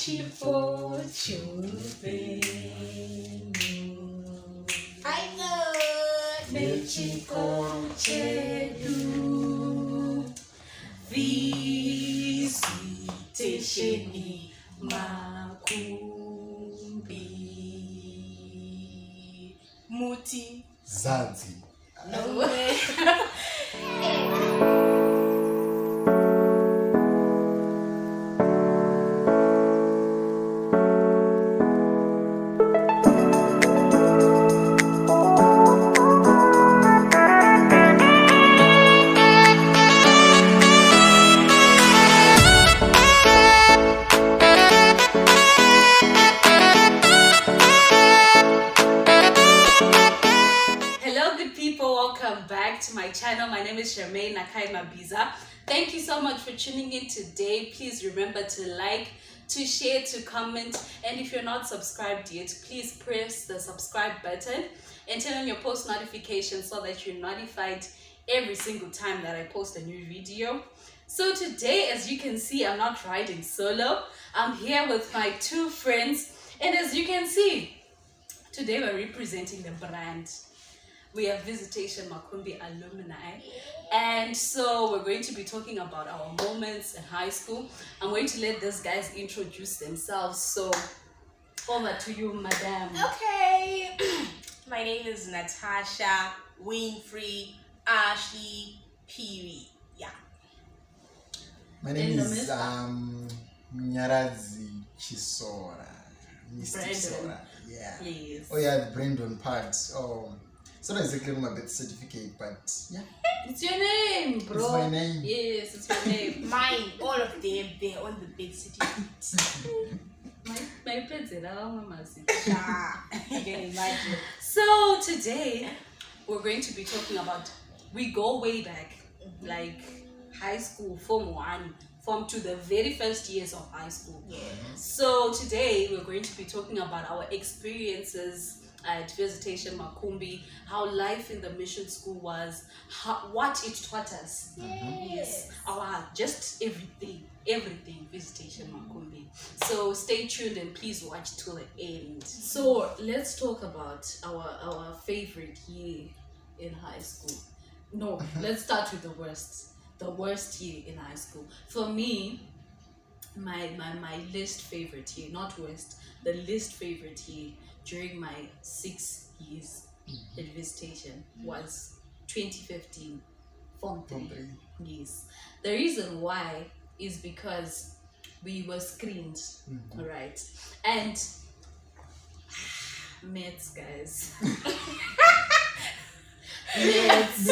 Chifo chupenyu Nechiko chedu Visitesheni makumbi Muti Zazi. No way. Welcome back to my channel. My name is Charmaine Nakai Mabiza. Thank you so much for tuning in today. Please remember to like, to share, to comment, and if you're not subscribed yet, please press the subscribe button and turn on your post notifications so that you're notified every single time that I post a new video. So today, as you can see, I'm not riding solo. I'm here with my two friends, and as you can see, today we're representing the brand. We have Visitation Makumbi alumni, and so we're going to be talking about our moments in high school. I'm going to let these guys introduce themselves, so over to you, madam. Okay. My name is Natasha Winfrey Ashley Peary. Yeah. My name is Nyarazi Chisora. Mr. Chisora. Yeah. Yes. Oh yeah, the Brandon part. Oh, it's not exactly my birth certificate, but yeah. It's your name, bro. It's my name. Yes, it's your name. Mine, all of them, they're on the bed certificate. my pets are massive. You can imagine. So today we're going to be talking about, we go way back, like high school, Form 1, Form 2, the very first years of high school. Yeah. So today we're going to be talking about our experiences at Visitation Makumbi, how life in the mission school was, what it taught us. Yes, our just everything Visitation Makumbi. So stay tuned and please watch till the end. So let's talk about our favorite year in high school. No, let's start with the worst year in high school. For me, my least favorite year, not worst, the least favorite year during my 6 years at Visitation was 2015 Form 3. Yes. The reason why is because we were screened, right? And maths, guys. Maths.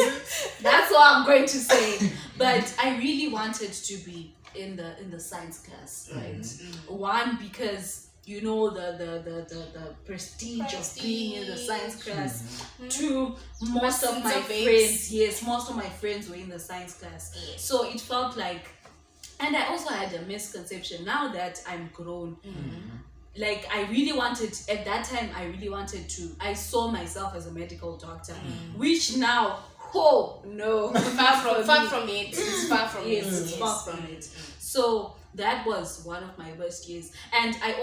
That's what I'm going to say. But I really wanted to be in the science class, right? One, because you know the prestige of being in the science class. Two, most of my friends were in the science class. So it felt like, and I also had a misconception now that I'm grown. Like I really wanted, at that time I saw myself as a medical doctor, which now, oh no, far from it. It's far from it. It's far from it. So that was one of my worst years, and I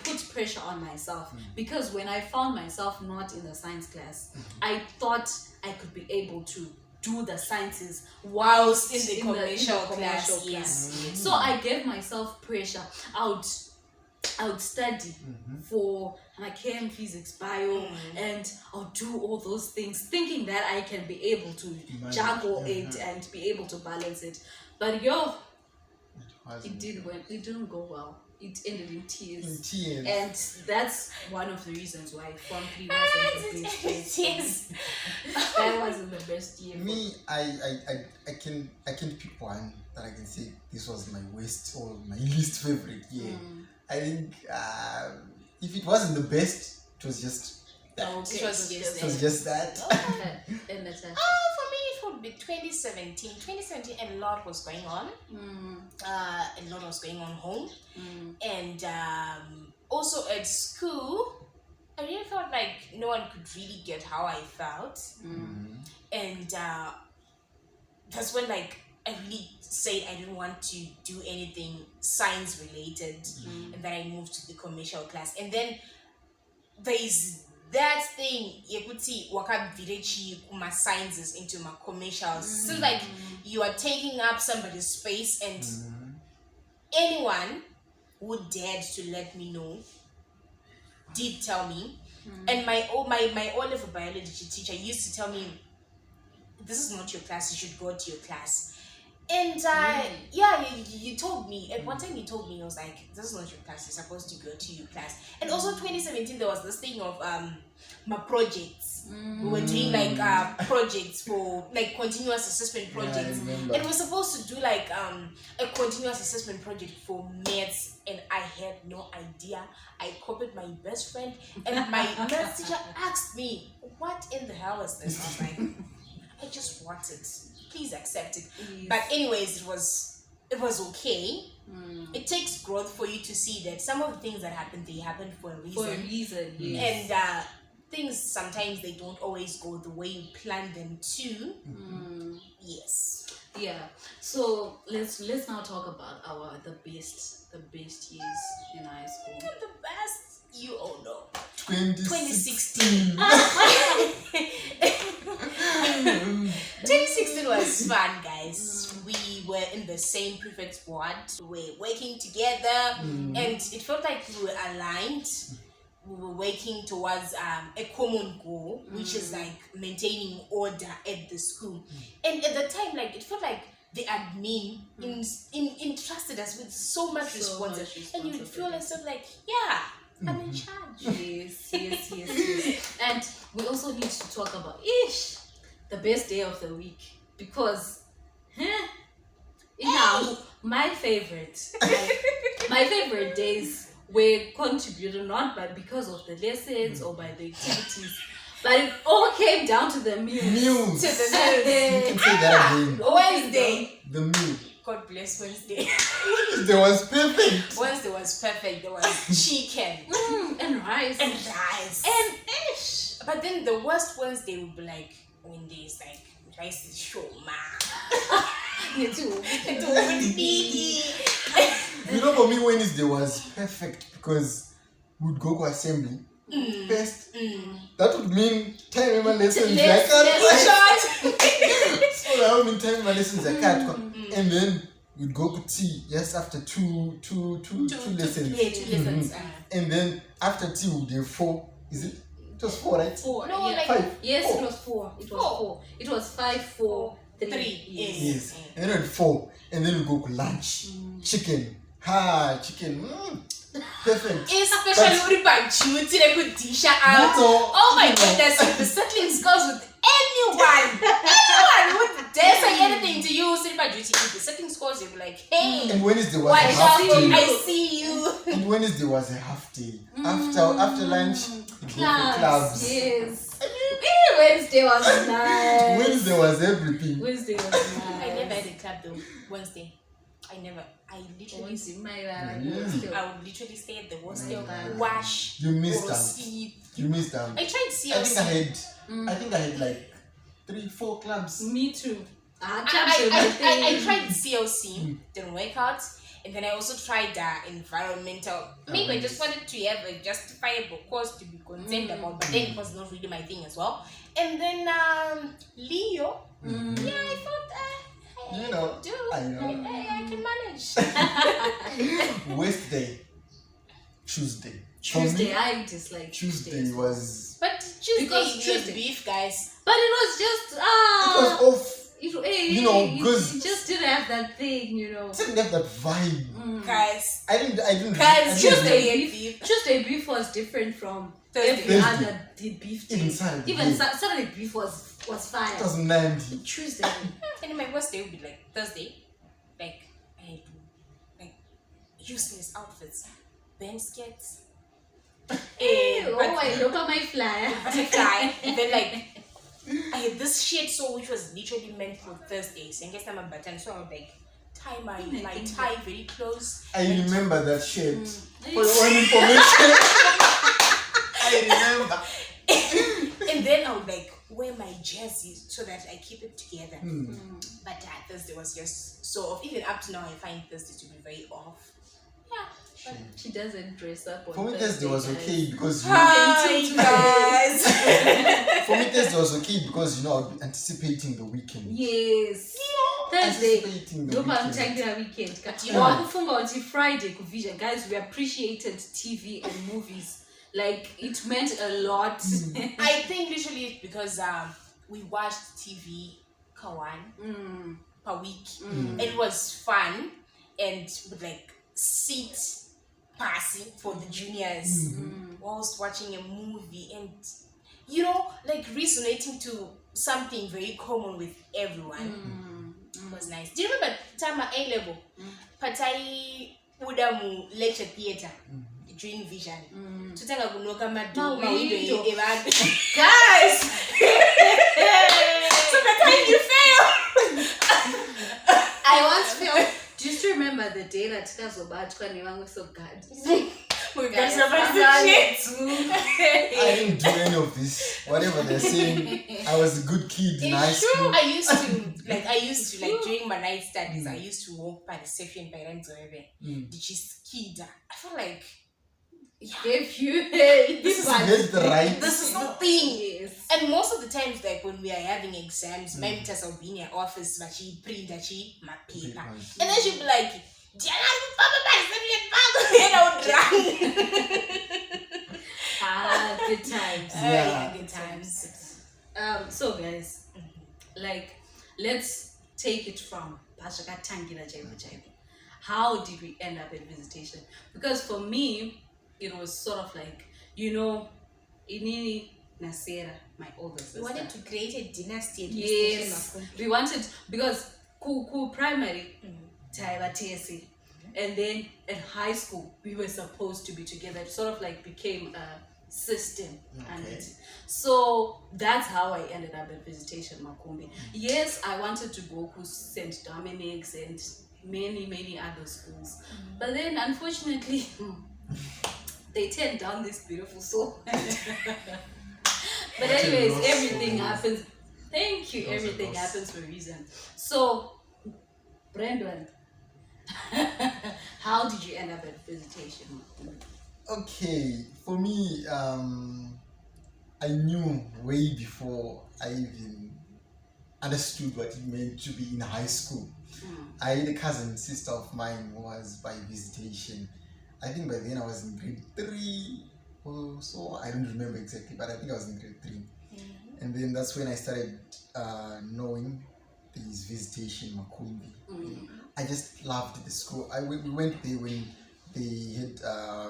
put pressure on myself because when I found myself not in the science class, I thought I could be able to do the sciences whilst in the commercial class. Yes. So I gave myself pressure. I would study for my chem, physics, bio, and I'll do all those things, thinking that I can be able to juggle it and be able to balance it. But it didn't go well. It ended in tears. And that's one of the reasons why Form 3 wasn't the best year. That wasn't the best year. Me, I can pick one that I can say this was my worst or my least favorite year. I think if it wasn't the best, it was just that. Okay. It was just that. And Natasha? For me, it would be 2017. 2017, a lot was going on. A lot was going on home. And also at school, I really felt like no one could really get how I felt. And that's when, like, I really said I didn't want to do anything science related, and then I moved to the commercial class. And then there is that thing you could see waka village my sciences into my commercials. So like you are taking up somebody's space, and anyone who dared to let me know did tell me. And my O-level biology teacher used to tell me, this is not your class, you should go to your class. And you told me, at one time you told me, I was like, this is not your class, you're supposed to go to your class. And also 2017, there was this thing of my projects. We were doing like projects for like continuous assessment projects. And we were supposed to do like a continuous assessment project for maths, and I had no idea. I copied my best friend, and my maths teacher asked me, what in the hell is this? I was like, I just want it. Please accept it. Yes. But anyways, it was okay. It takes growth for you to see that some of the things that happen, they happen for a reason. For a reason, yes. And things sometimes they don't always go the way you plan them to. Yes. Yeah. So let's now talk about the best years in high school. The best, you all know. 2016. 2016 was fun, guys. We were in the same prefect board. We were working together, and it felt like we were aligned. We were working towards a common goal, which is like maintaining order at the school. And at the time, like it felt like the admin entrusted us with so much responsibility, and you would feel yourself like, yeah, I'm in charge. Yes. And we also need to talk about the best day of the week, because my favorite days were contributed not because of the lessons or by the activities, but it all came down to the meals. To the You can say that again. Wednesday. The meal. God bless Wednesday. There was perfect. Wednesday was perfect. There was chicken and rice and rice and fish. But then the worst Wednesday would be like when there's like rice is shoma. You too. You know, for me, Wednesday was perfect because we'd go to assembly first. That would mean time in my lessons. I can't. So that would mean time in my lessons. I can't. And then we'd go to tea just after two lessons. Yeah, 2 lessons. And then after tea we'd have 4. Is it? It was 4, right? 4. No, Yeah. like 5. Yes, 4. it was 4. It was 4. It was 5, 4, 3. Yes. And then at 4. And then we go to lunch. Chicken. Chicken. Perfect. Especially Uribanchi, they could dish out. That's all. Oh my goodness, you'll be settling scores with anyone. Anyone would dare say anything to you. Siriba duty, you'll be settling scores, you'll be like, hey, And Wednesday was why a half day. I see you. And Wednesday was a half day. After lunch, we go for clubs. Yes. Wednesday was nice. Wednesday was everything. Wednesday was nice. I never had a club though, Wednesday. I literally, Wednesday, my I would literally stay at the hostel, wash, You missed or out. sleep. You missed out. I tried CLC. I think I had like 3-4 clubs. Me too. I tried CLC, didn't work out, and then I also tried environmental. Maybe I just wanted to have a justifiable cause to be concerned about, but then it was not really my thing as well. And then Leo, yeah, I thought You know, I know. I can manage. Wednesday, Tuesday. For Tuesday, me, I dislike Tuesday was. But Tuesday, Because you Tuesday- had beef, guys. But it was just It was off. you know, it 'cause- just didn't have that thing, you know. It didn't have that vibe. Guys, I didn't. Guys, Tuesday Tuesday beef. Tuesday beef was different from Thursday. every Thursday. other beef day. Even Saturday. Even yeah. Saturday beef was fire. 2090. Tuesday. And my worst day would be like Thursday. Like I had like useless outfits, band skirts. Oh, But I look at my flyer. tie, and then like I had this shit so which was literally meant for Thursdays. And guess I'm a button, so I would like tie my tie very close. I remember that shirt. For your own information. I remember. And then I would like wear my jersey so that I keep it together. But Thursday was just so off. Even up to now, I find Thursday to be very off. Yeah. She doesn't dress up on For me, Thursday was guys. okay because Hi guys. for me Thursday was okay because I'll be anticipating the weekend. Yes. Thursday. Anticipating the Ndoba weekend. mtangira weekend. Yeah. Wakufunga uti Friday kuvision. Guys, we appreciated TV and movies. Like it meant a lot. I think literally it's because we watched TV Kawan per week. It was fun and with like seat passing for the juniors whilst watching a movie and like resonating to something very common with everyone. It was nice. Do you remember Tama A level? Patai Udamu lecture theatre during vision. Tutanga kunoka mawindo ebantu. Guys! So the time you fail. I once felt. Just remember the day that Kazobatwa Niwango was so good. We Guys, got I didn't do any of this. Whatever they're saying, I was a good kid in high school. I used to during my night studies, I used to walk by the Sefian parents or whatever. Which is kid. I felt like If you This is get the right. this is the thing. Yes. And most of the times, like when we are having exams, my teachers will be in her office, but she print that she my paper, and then she'd be like, and I would run. Good times. Yeah. Good times. So guys, like let's take it from Pashaka Tangira Jaibu. How did we end up at visitation? Because for me, it was sort of like, Inini Nasera, my older sister. We wanted to create a dynasty. At Yes, we wanted, because Ku primary, Taiwa TSC, and then at high school, we were supposed to be together. It sort of like became a system. And so that's how I ended up at Visitation Makumbi. Yes, I wanted to go to St. Dominic's and many other schools. But then, unfortunately, they turned down this beautiful soul. But anyways, everything happens. Thank you. Everything happens for a reason. So, Brandon, how did you end up at Visitation? Okay, for me, I knew way before I even understood what it meant to be in high school. I had a cousin sister of mine who was by Visitation. I think by then I was in grade 3 or so. I don't remember exactly, but I think I was in grade 3. And then that's when I started knowing this Visitation Makumbi. I just loved the school. We went there when they had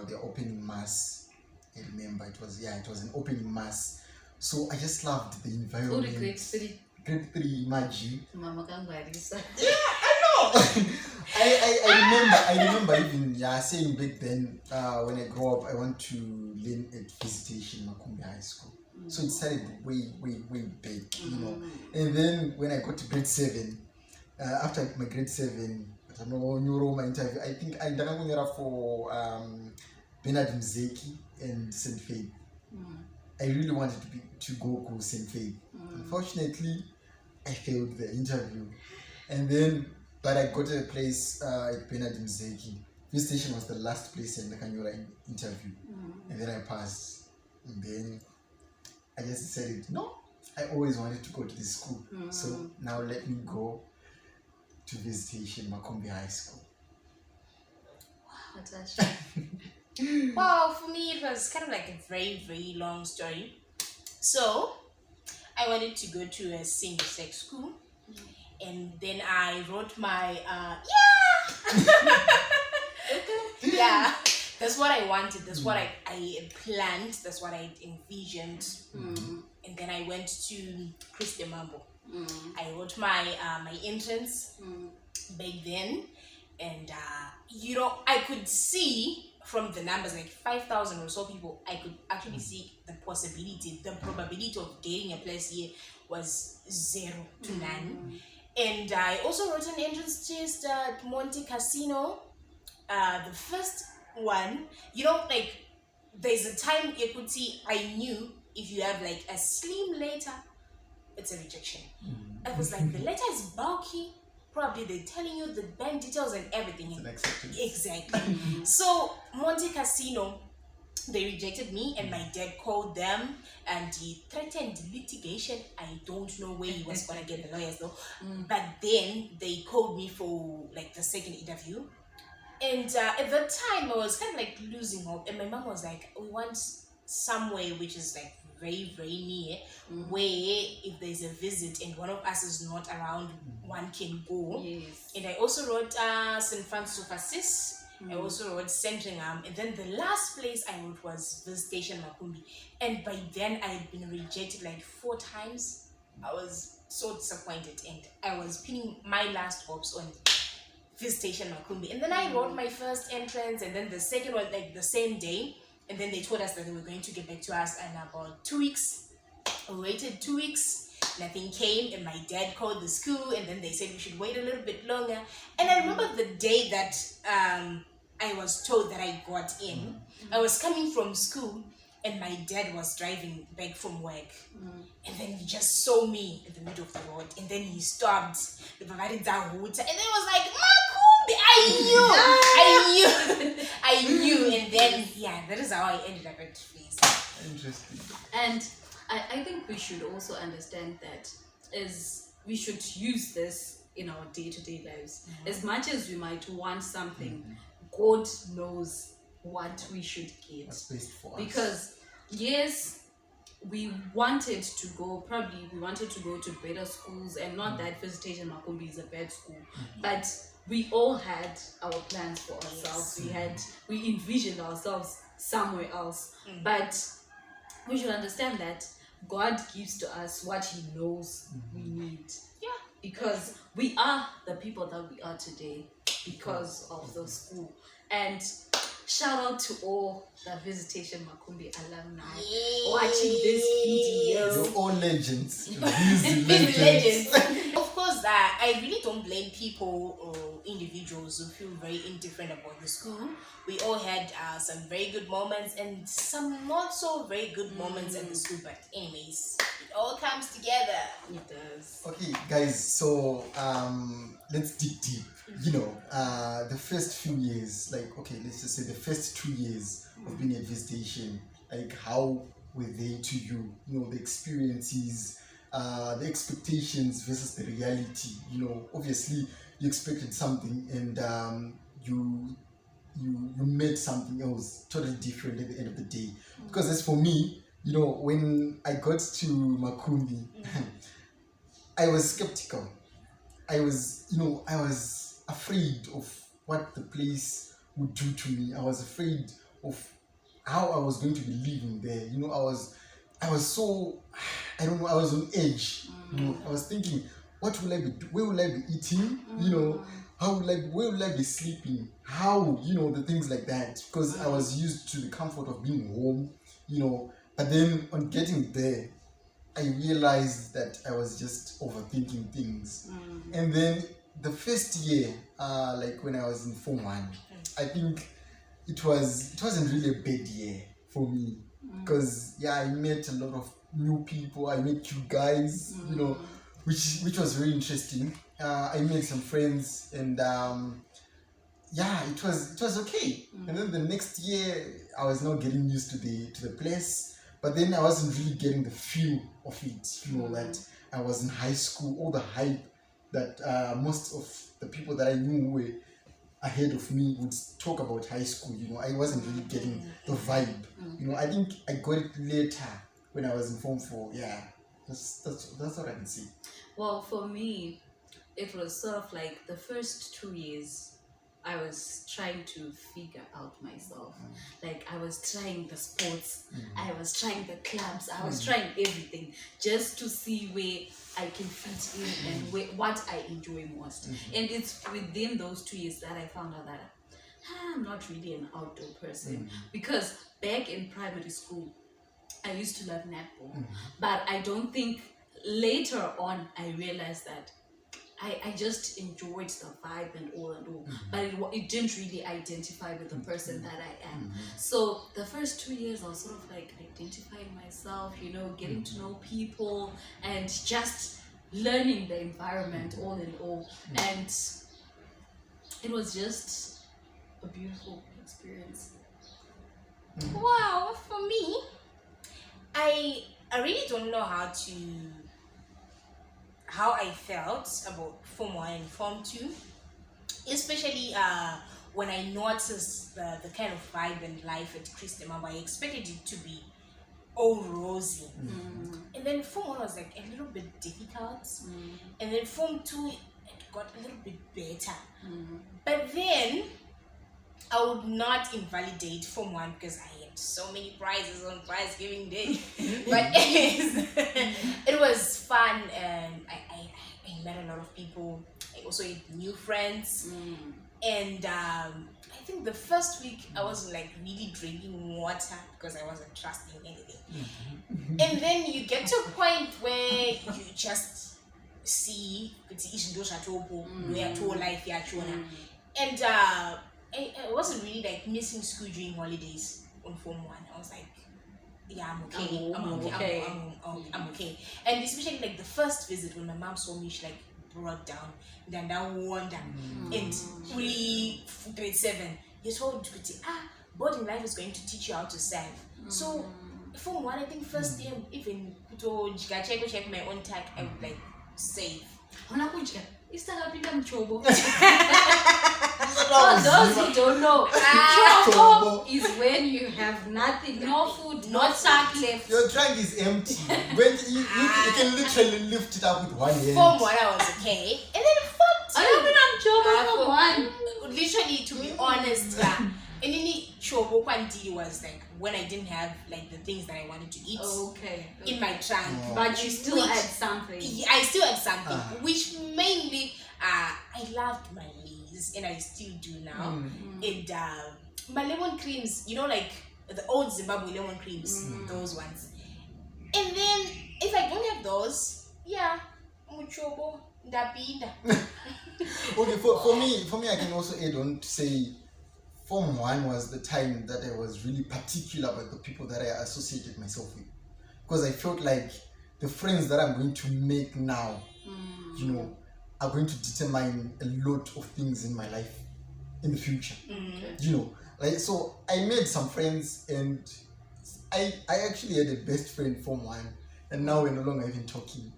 their opening mass. I remember it was an opening mass. So I just loved the environment. Grade 3. Grade 3, imagine. Mama Kangwarisa. I remember even saying back then when I grow up I want to learn at Visitation Makumbi High School. So it started way back, And then when I got to grade 7, after my grade 7, I don't know, my interview, I think I did for Bernard Mzeki and St. Faith. I really wanted to go to St. Faith. Unfortunately, I failed the interview. And then but I got a place at Bernard Mzeki. Visitation was the last place in the Kanyura interview. And then I passed. And then I just decided, no, I always wanted to go to this school. So now let me go to Visitation Makumbi High School. Wow, Natasha. Well, for me, it was kind of like a very, very long story. So, I wanted to go to a same-sex school. And then I wrote my, yeah, that's what I wanted. That's what I planned. That's what I envisioned. And then I went to Chris de Mambo. I wrote my entrance back then. And, I could see from the numbers, like 5,000 or so people, I could actually see the possibility, the probability of getting a place here was 0 to none. And I also wrote an entrance test at Monte Casino. The first one, there's a time you could see, I knew if you have like a slim letter it's a rejection. I was like, the letter is bulky. Probably they're telling you the bank details and everything. It's an acceptance. Exactly. So Monte Casino, they rejected me, and my dad called them and he threatened litigation. I don't know where he was gonna get the lawyers though. But then they called me for like the second interview. And at that time, I was kind of like losing hope. And my mom was like, we want somewhere which is like very, very near, where if there's a visit and one of us is not around, one can go. Yes. And I also wrote St. Francis of Assisi. I also wrote Sandringham. And then the last place I wrote was Visitation Makumbi. And by then, I had been rejected like 4 times. I was so disappointed. And I was pinning my last hopes on Visitation Makumbi. And then I wrote my first entrance, and then the second one like the same day. And then they told us that they were going to get back to us in about 2 weeks. I waited 2 weeks, nothing came, and my dad called the school, and then they said we should wait a little bit longer. And I remember the day that I was told that I got in. I was coming from school, and my dad was driving back from work. And then he just saw me in the middle of the road, and then he stopped. And then it was like, Makumbi, I knew. And then, yeah, that is how I ended up at Freeze. Interesting. And I think we should also understand that is we should use this in our day-to-day lives. As much as we might want something, God knows what we should get. What's best for us. Because yes, we wanted to go to better schools, and not that Visitation Makumbi is a bad school, but we all had our plans for ourselves. We envisioned ourselves somewhere else. But we should understand that God gives to us what He knows we need. Yeah. Because we are the people that we are today because of the school. And shout out to all the Visitation Makumbi alumni watching this video. Your own legends. These Legends. Of course, I really don't blame people or individuals who feel very indifferent about the school. We all had some very good moments and some not so very good moments at the school. But anyways, it all comes together. It does. Okay, guys, so let's dig deep. You know, the first few years, like, okay, let's just say the first 2 years of being at Visitation, like, how were they to you? You know, the experiences, the expectations versus the reality. You know, obviously you expected something, and you made something else totally different at the end of the day. Because as for me, you know, when I got to Makumbi, I was skeptical. I was afraid of what the place would do to me. I was afraid of how I was going to be living there. You know, I was so, I don't know, I was on edge. You know, I was thinking, what will I be, where will I be eating? You know, where will I be sleeping? How, you know, the things like that. Because I was used to the comfort of being home, you know. But then on getting there, I realized that I was just overthinking things. And then the first year, like when I was in Form 1, I think it wasn't really a bad year for me. Because, yeah, I met a lot of new people. I met you guys, you know, which was very interesting. I made some friends, and yeah, it was okay. And then the next year, I was now getting used to the place, but then I wasn't really getting the feel of it. You know, that I was in high school, all the hype that most of the people that I knew who were ahead of me would talk about high school. You know, I wasn't really getting the vibe. You know, I think I got it later when I was in Form 4. Yeah, that's what I can see. Well, for me, it was sort of like the first 2 years I was trying to figure out myself. Like, I was trying the sports, I was trying the clubs, I was trying everything just to see where I can fit in and what I enjoy most. And it's within those 2 years that I found out that I'm not really an outdoor person. Because back in primary school, I used to love netball. But I don't think later on I realized that I just enjoyed the vibe and all, but it didn't really identify with the person that I am. So the first 2 years I was sort of like identifying myself, getting to know people and just learning the environment all in all. And it was just a beautiful experience. Wow, for me, I really don't know how I felt about Form 1 and Form 2, especially when I noticed the kind of vibe and life at Christian Mamba. I expected it to be all rosy. And then Form 1 was like a little bit difficult. And then Form 2, it got a little bit better. But then I would not invalidate Form 1 because I had so many prizes on prize giving day. But it was fun, and I met a lot of people. I also had new friends. And I think the first week I was like really drinking water because I wasn't trusting anything. And then you get to a point where you just see where to life and I wasn't really like missing school during holidays on Form 1. I was like, yeah, I'm okay. I'm okay. And especially like the first visit when my mom saw me, she like broke down. Then that wonder. And grade 7, you told me, boarding life is going to teach you how to serve. So Form 1, I think first year, even to check my own tag, I would like save. For those who don't know, choco is when you have nothing, no food, no sack left. Your trunk is empty. When you can literally lift it up with one hand. Form 1 I was okay, and then Form 2. Literally, to be honest, and then choco quantity was like when I didn't have like the things that I wanted to eat in my trunk. But you still had something. I still had something, which mainly I loved my Lay's, and I still do now. And my lemon creams, like the old Zimbabwe lemon creams, those ones. And then if I don't have those, muchobo ndapinda. Okay, for me, I can also add on to say Form 1 was the time that I was really particular about the people that I associated myself with, because I felt like the friends that I'm going to make now, are going to determine a lot of things in my life in the future. Like, so I made some friends, and I actually had a best friend Form 1, and now we're no longer even talking.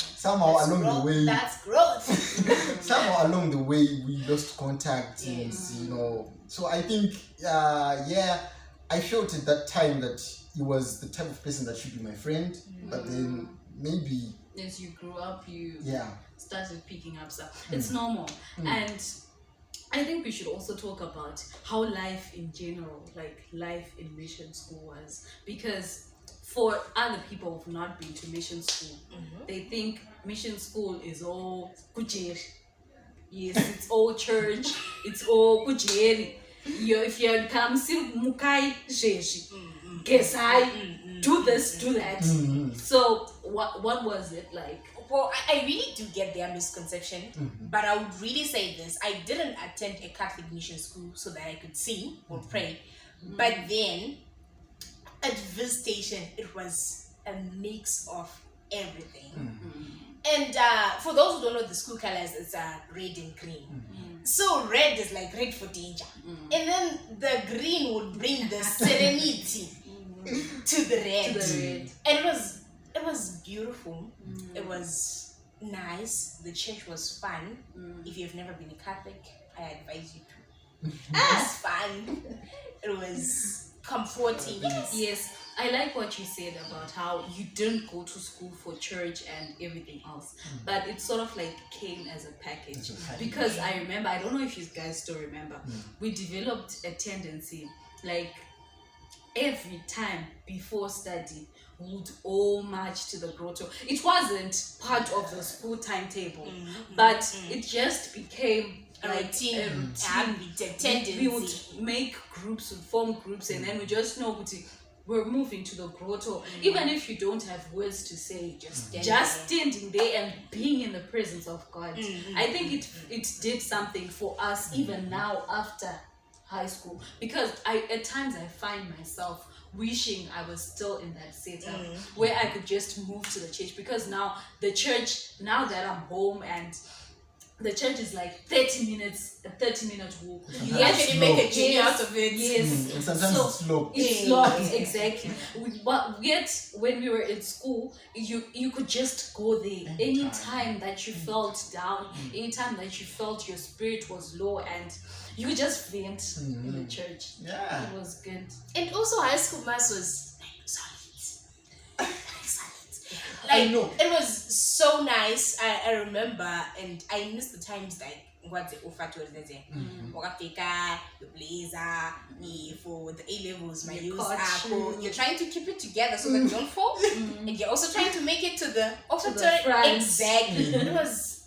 Somehow That's along growth. the way, That's growth. somehow along the way we lost contact, and so I think I felt at that time that he was the type of person that should be my friend, but then maybe as you grew up, you started picking up stuff. It's normal. And I think we should also talk about how life in general, like life in mission school was, because for other people who've not been to mission school, they think mission school is all kujeri. Yes, it's all church, it's all kujeri. If you're come mukai jeji, gesai, do this, do that. So what was it like? Well, I really do get their misconception, but I would really say this. I didn't attend a Catholic mission school so that I could sing or pray. But then, at visitation, it was a mix of everything. And for those who don't know the school colors, it's red and green. So red is like red for danger. And then the green would bring the serenity to the red. And it was beautiful. It was nice. The church was fun. If you've never been a Catholic, I advise you to. It was fun. It was comforting. Yes, I like what you said about how you didn't go to school for church and everything else, but it sort of like came as a package. Because I remember, I don't know if you guys still remember, we developed a tendency, like every time before study, we would all march to the grotto. It wasn't part of the school timetable, but it just became a like routine. a routine. Tendency. We would make groups, would form groups, and then we just know we're moving to the grotto. Even if you don't have words to say, Just standing there and being in the presence of God. I think it did something for us even now after high school, because at times I find myself wishing I was still in that setup where I could just move to the church, because now the church, now that I'm home and the church is like 30-minute walk. You actually make a journey out of it. Yes. And sometimes So, it's slow. it's locked, exactly. But yet, when we were in school, you could just go there anytime that you felt down, anytime that you felt your spirit was low, and you could just vent in the church. Yeah. It was good. And also high school mass was solid. I know. It was so nice. I remember, and I miss the times like what they offer to us. Wakafika, your blazer, for the A levels, my use apple. You're trying to keep it together so that you don't fall, and you're also trying to make it to the offertory. front. Exactly. It was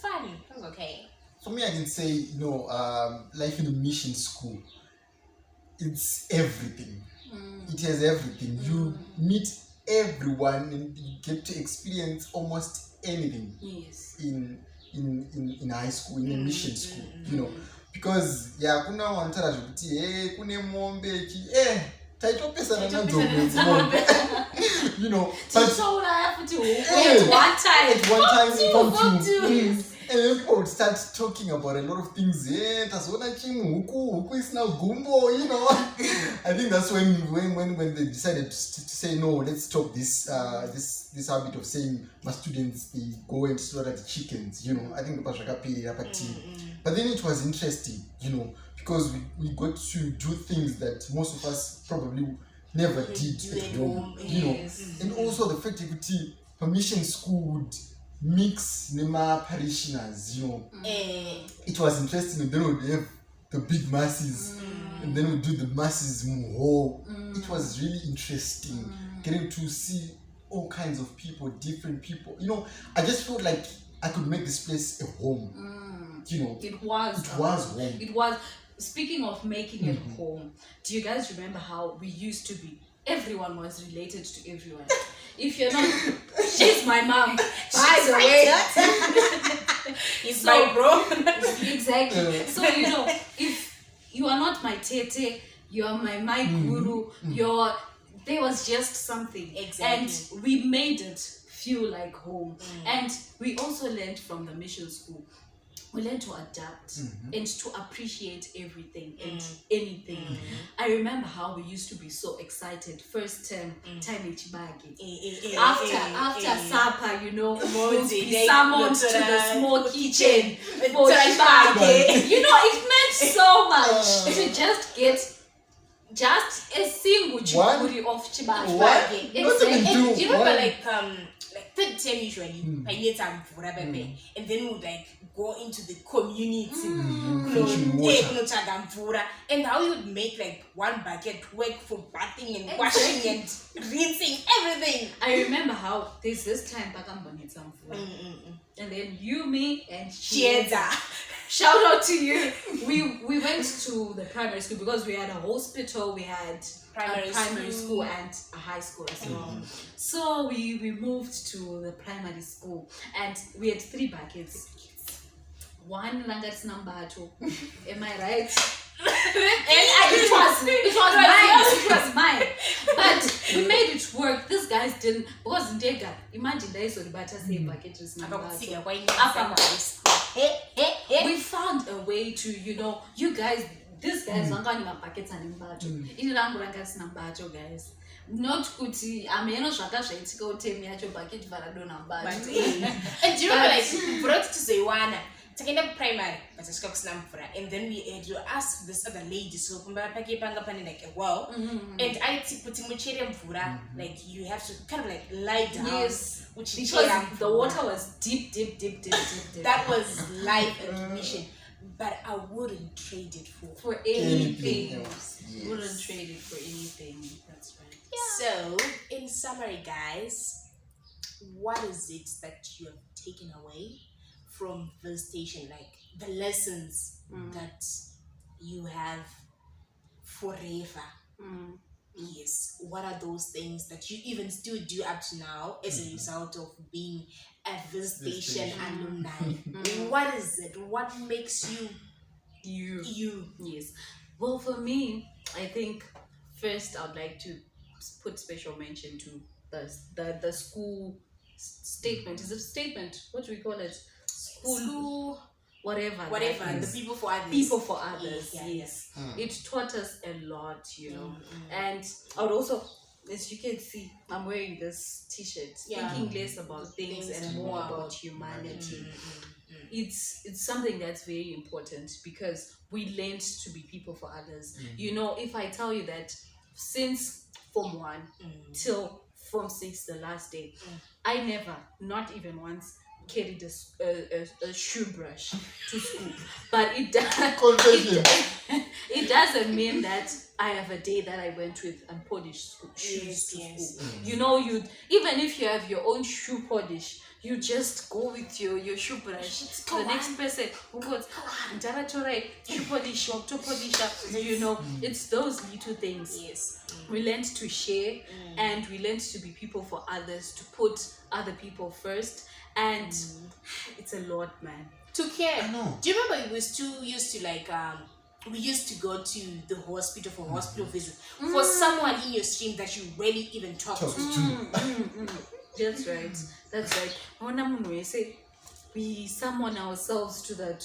fun. It was okay. For me, I can say, life in a mission school, it's everything. It has everything. You meet everyone and you get to experience almost anything Yes. in high school, in a mission school, because kuna wantara zvekuti kune mombe taitopesana nadzo mombe but at one time Yes. and then people would start talking about a lot of things. Tazoona huku isina gumbo, I think that's when they decided to say no, let's stop this this habit of saying my students they go and slaughter the chickens. I think but then it was interesting, because we got to do things that most of us probably never did at home, and also the fact that permission school would mix nema parishioners, it was interesting. And then we'd have the big masses, and then we'd do the masses more. It was really interesting getting to see all kinds of people, different people. I just felt like I could make this place a home. It was home. It was. Speaking of making it home, do you guys remember how we used to be? Everyone was related to everyone. If you're not, she's my mom. By the way, he's my bro. Exactly. So if you are not my tete, you are my guru. There was just something, exactly, and we made it feel like home. And we also learned from the mission school. We learn to adapt and to appreciate everything and anything. I remember how we used to be so excited first time Chibagi. After supper, we'll be summoned to the small kitchen for Chibagi. It meant so much to just get just a single chiburi of Chibagi. What? And you remember like third term usually, and then we would like go into the community, and how you would make like one bucket work for bathing and washing and rinsing everything. I remember how there's this time and then you, me, and Chieza. Shout out to you. We went to the primary school because we had a hospital, we had primary school and a high school as well. So we moved to the primary school and we had 3 buckets. One Langat's number 2. Am I right? It was mine. But we made it work. These guys didn't, because in Dega, imagine they saw the butter say bucket is number 2. We found a way to, you guys, these guys are going to buckets and imbato. In Langurangas Nambato, guys. Not kuti ameno zvakazvaitika utemi yacho bucket varado number. And do you remember like brought to Zewana? Taking up primary, but it's got and then we had to ask this other lady, so like a well, and I put like you have to kind of like lie down. Yes, because the water was deep. That was life and mission, but I wouldn't trade it for anything. Else. Yes. Wouldn't trade it for anything. That's right. Yeah. So, in summary, guys, what is it that you have taken away from Visitation, like the lessons that you have forever? Yes. What are those things that you even still do up to now as a result of being a visitation alumni? What is it? What makes you you? Yes. Well, for me, I think first I'd like to put special mention to the school statement. Is it statement? What do we call it? School, Whatever. whatever. that The is. people for others. People for others. Yeah, Yes. Mm. It taught us a lot, And I would also, as you can see, I'm wearing this T-shirt, Yeah. thinking less about things and more about humanity. It's something that's very important because we learned to be people for others. If I tell you that since Form 1 till Form 6, the last day, I never, not even once, carried a shoe brush to school. But Confession. it doesn't mean that I have a day that I went with unpolished shoes to Yes. school. You even if you have your own shoe polish, you just go with your shoe brush. The next person who goes, shoe polish, it's those little things. Yes. We learned to share and we learned to be people for others, to put other people first, and it's a lot, man. To care. I know. Do you remember we still used to we used to go to the hospital for hospital visits for someone in your stream that you rarely even talk to. That's right. We summon ourselves to the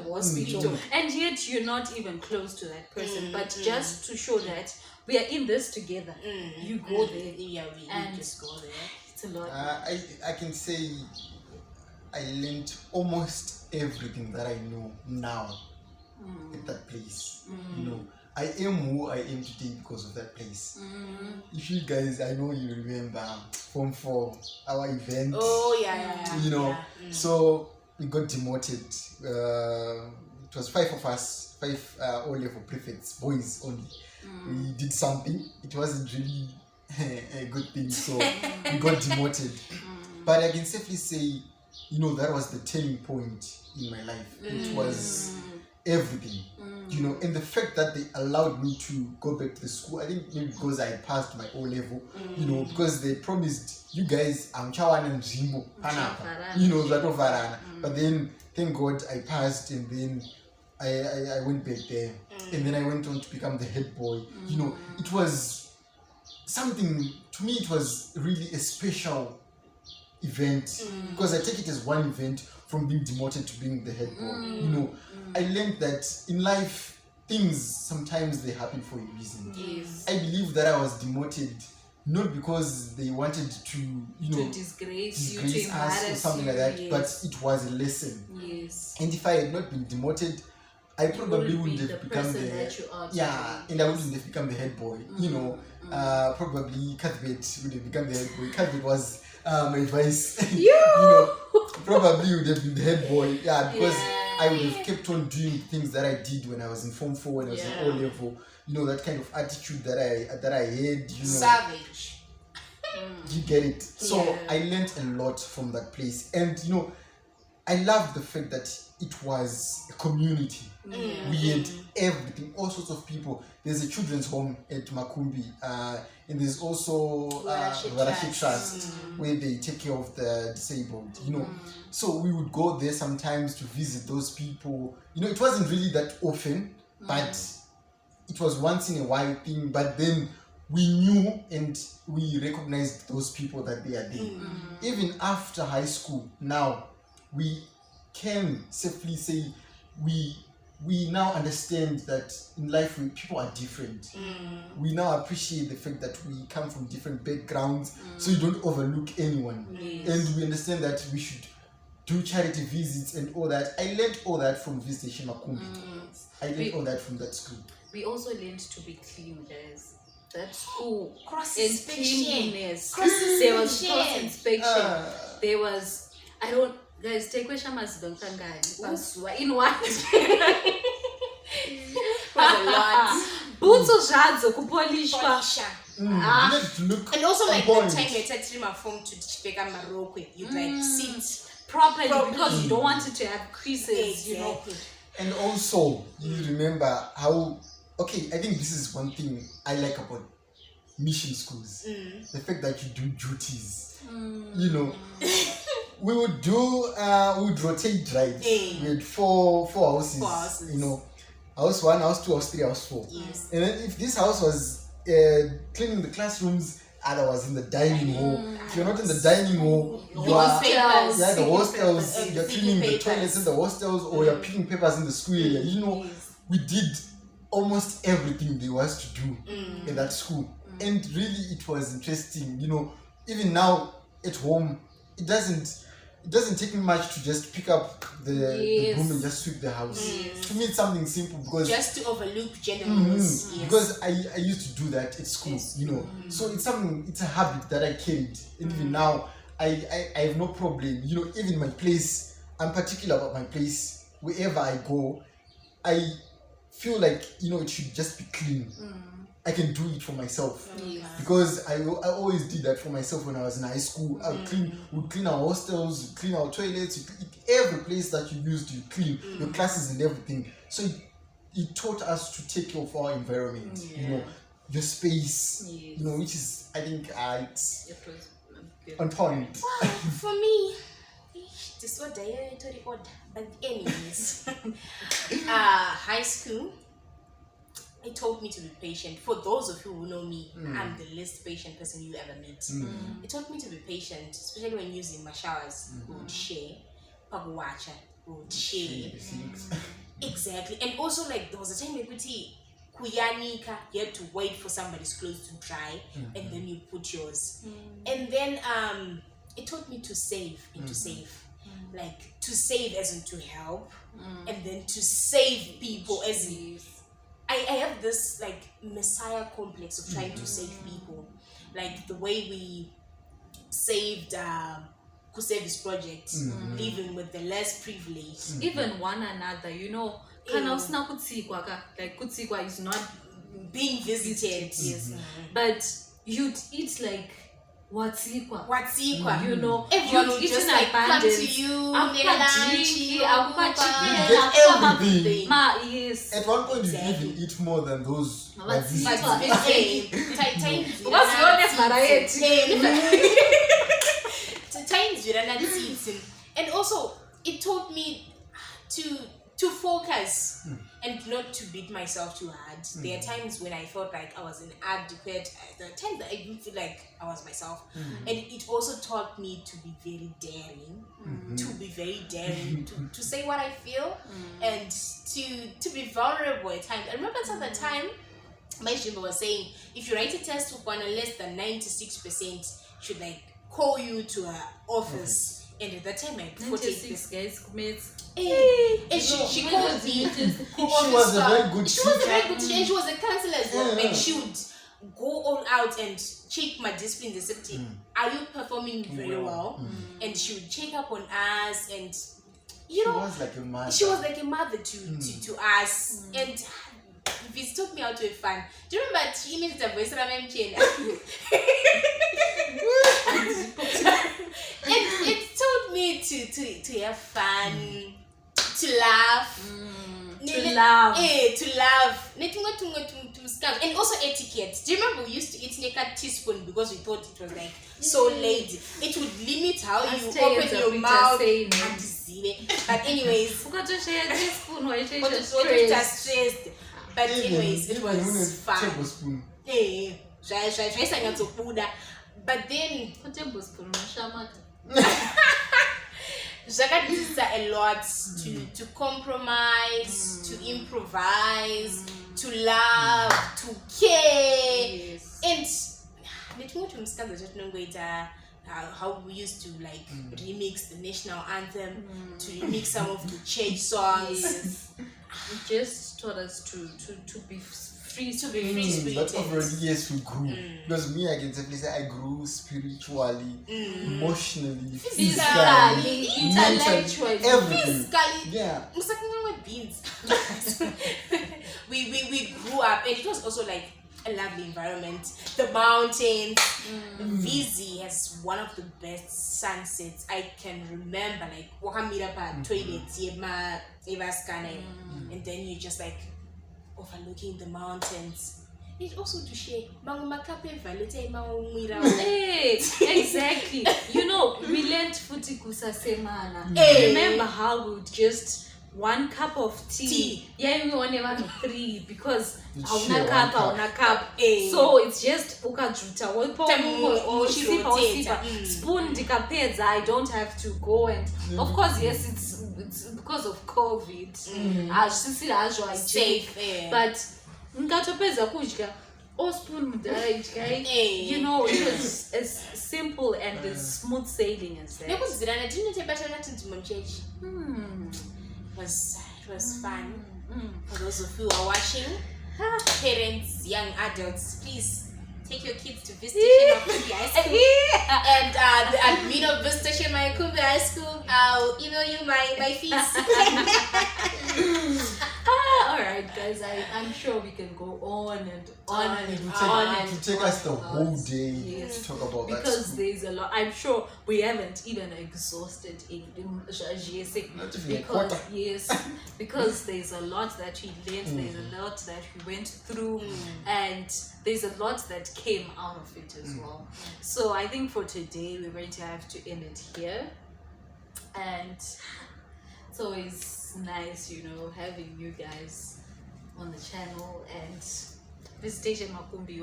hospital, and yet you're not even close to that person, but just to show that we are in this together, you go there. Yeah, we And just go there. It's a lot. I can say I learned almost everything that I know now at that place. I am who I am today because of that place. If you guys, I know you remember Form 4, our event. Oh yeah. So we got demoted. It was 5 of us, 5 O-level prefects, boys only. We did something. It wasn't really a good thing, so we got demoted. But I can safely say, that was the turning point in my life. It was everything. And the fact that they allowed me to go back to the school, I think maybe because I passed my O-level, because they promised you guys, I'm Chawan and Zimbo, Zatovarana. But then, thank God, I passed, and then I went back there, and then I went on to become the head boy. It was something, to me, it was really a special event, because I take it as one event from being demoted to being the head boy. I learned that in life, things sometimes they happen for a reason. Yes. I believe that I was demoted not because they wanted to, to disgrace you, to us or embarrass something you, like that, yes. but it was a lesson. Yes. And if I had not been demoted, I probably wouldn't have become that you are and today. I wouldn't have become the head boy. Probably Cuthbert would have become the head boy. Cuthbert was my vice. Probably would have been the head boy. Because I would have kept on doing things that I did when I was in Form 4, when I was in O-level. That kind of attitude that I had. Savage. You get it. So I learned a lot from that place, and I loved the fact that it was a community. We had everything, all sorts of people. There's a children's home at Makumbi, and there's also Varashe Trust, where they take care of the disabled. So we would go there sometimes to visit those people. It wasn't really that often, but it was once in a while thing. But then we knew and we recognized those people that they are there. Even after high school, now we can safely say we now understand that in life people are different. We now appreciate the fact that we come from different backgrounds, so you don't overlook anyone. And we understand that we should do charity visits and all that. I learned all that from Visitation Makumbi. I learned all that from that school. We also learned to be clean, guys. That school Cross and inspection. cleanliness. Cross There was inspection. cross inspection. There was, I don't, guys, take question as don't in what? Was a lot. Boots zvadzo kupolishwa. Polisha. You need to look And also like on the point. time you had to my phone to pick up my rope, you like sit Properly, because you don't want it to have creases, And also, you remember how, I think this is one thing I like about mission schools. The fact that you do duties, Mm. you know. We would rotate drives. Eh. We had four houses. 4 houses. You know, house 1, house 2, house 3, house 4. Yes. And then if this house was cleaning the classrooms, other was in the dining hall. If you're not in the dining hall, you are Newspapers. the Picking hostels. papers. You're Picking cleaning the papers. toilets in the hostels, or you're picking papers in the school area. You know, Yes. we did almost everything there was to do in that school, and really it was interesting. You know, even now at home, it doesn't take me much to just pick up the Yes. broom and just sweep the house. To me, it's something simple because Just to overlook gender Mhm. roles. Yes. because I used to do that at school, Yes. you know. So it's a habit that I carried, and even now I have no problem. You know, even my place, I'm particular about my place. Wherever I go, I feel like, you know, it should just be clean. I can do it for myself. Yes. Because I always did that for myself when I was in high school. I would clean our hostels, we'd clean our toilets, every place that you used, you clean your classes and everything. So it taught us to take care of our environment, you know, your space, Yes. you know, which is, I think, it's It was good. on point. For me, this was very odd. But anyways, high school, it taught me to be patient. For those of you who know me, I'm the least patient person you ever meet. It taught me to be patient, especially when using my showers. We would share, paguwacha, we would share. Exactly. And also, like, there was a time kuyanika, you had to wait for somebody's clothes to dry, and then you put yours. And then it taught me to save and to save. Like, to save as in to help, and then to save people as in Yes. I have this like messiah complex of trying to save people, like the way we saved Kusevi's project, living with the less privileged. Even one another, you know, kana usina kutsikwa ka, like kutsikwa is not Being visited, yes, but you'd eat like watsikwa. what's equal? You know, Everyone you'd will eat just in like come to abundance. you, Akupajiki, akupachiki, You get everything. yes. At one point, Exactly. you even eat more than those. But that visit it's you. And also it taught me to focus and not to beat myself too hard. There are times when I felt like I was inadequate. There are times that I didn't feel like I was myself. And it also taught me to be very daring, to say what I feel, and to be vulnerable at times. I remember at the time, my Jimbo was saying, if you write a test with less than 96%, should like call you to her office. And at that time, I put 96 guys, mates. and she called me. She was a very good She was a very teacher. good teacher, and she was a counselor as well. Yeah. And she would go all out and check my discipline. They said, are you performing very well? And she would check up on us, and you She know, was like a mother. she was like a mother to us. And this took me out to a fun. Do you remember she made the voice of And it taught me to have fun, to laugh. To laugh. To laugh. And also etiquette. Do you remember we used to eat a teaspoon because we thought it was like so lazy? It would limit how you open your mouth. But anyways, What to share this spoon? Why share what this it has stressed. But anyways, it even when was a fun. tablespoon. But then spoon? Mashamaka. Zaka a lot to compromise, to improvise, to love, to care. Yes. And how we used to like remix the national anthem, to remix some of the church songs. Yes. It just taught us to be free To be free But spirited. over the years we grew. Because me, I can definitely say I grew spiritually, emotionally, physically, intellectually. everything. Physically, Yeah. with beans. we grew up, and it was also like a lovely environment. The mountains. Vizi has one of the best sunsets I can remember. Like Wakamira toilets, and then you just like overlooking the mountains. It also to share. Mangumakape valete mangumira. Hey, exactly. You know, we learned futi kusasemana. Hey. Remember how we would just 1 cup of tea. Yeah, you only want 3 because share hauna cup. Hey. So it's just ukajuta. Ushiroteta. Spoon dikapedza. I don't have to go and of course yes, it's because of COVID. Safe. But ngatopedza kudya. Oh, spoon you know, it was as simple and as smooth sailing as that. Nekuzirana didn't take better to my church. It was fun. For those of you who are watching, parents, young adults, please take your kids to Visitation Makumbi High School. And the admin of Visitation Makumbi High School, I'll email you my fees. Alright guys, I'm sure we can go on and on and It will on. take us the whole day Yes. to talk about that. Because school. there's a lot. I'm sure we haven't even exhausted it. Not even a Because quarter. yes, because there's a lot that we learned, there's a lot that we went through, and there's a lot that came out of it as well. So I think for today we're going to have to end it here. And it's always nice, you know, having you guys on the channel and Visitation Makumbi.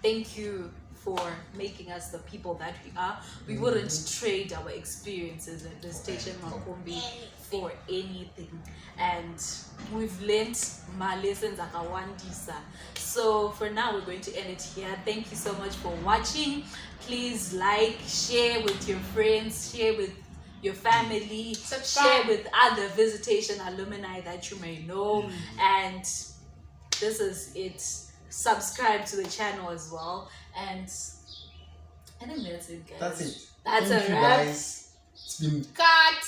Thank you for making us the people that we are. We wouldn't trade our experiences at Visitation Makumbi for anything. And we've learned my lessons at Awandisa. So for now, we're going to end it here. Thank you so much for watching. Please like, share with your friends, share with your family, share with other Visitation alumni that you may know. And this is it. Subscribe to the channel as well. And I think that's it, guys. That's it. That's Thank a you wrap. guys. It's been Cut!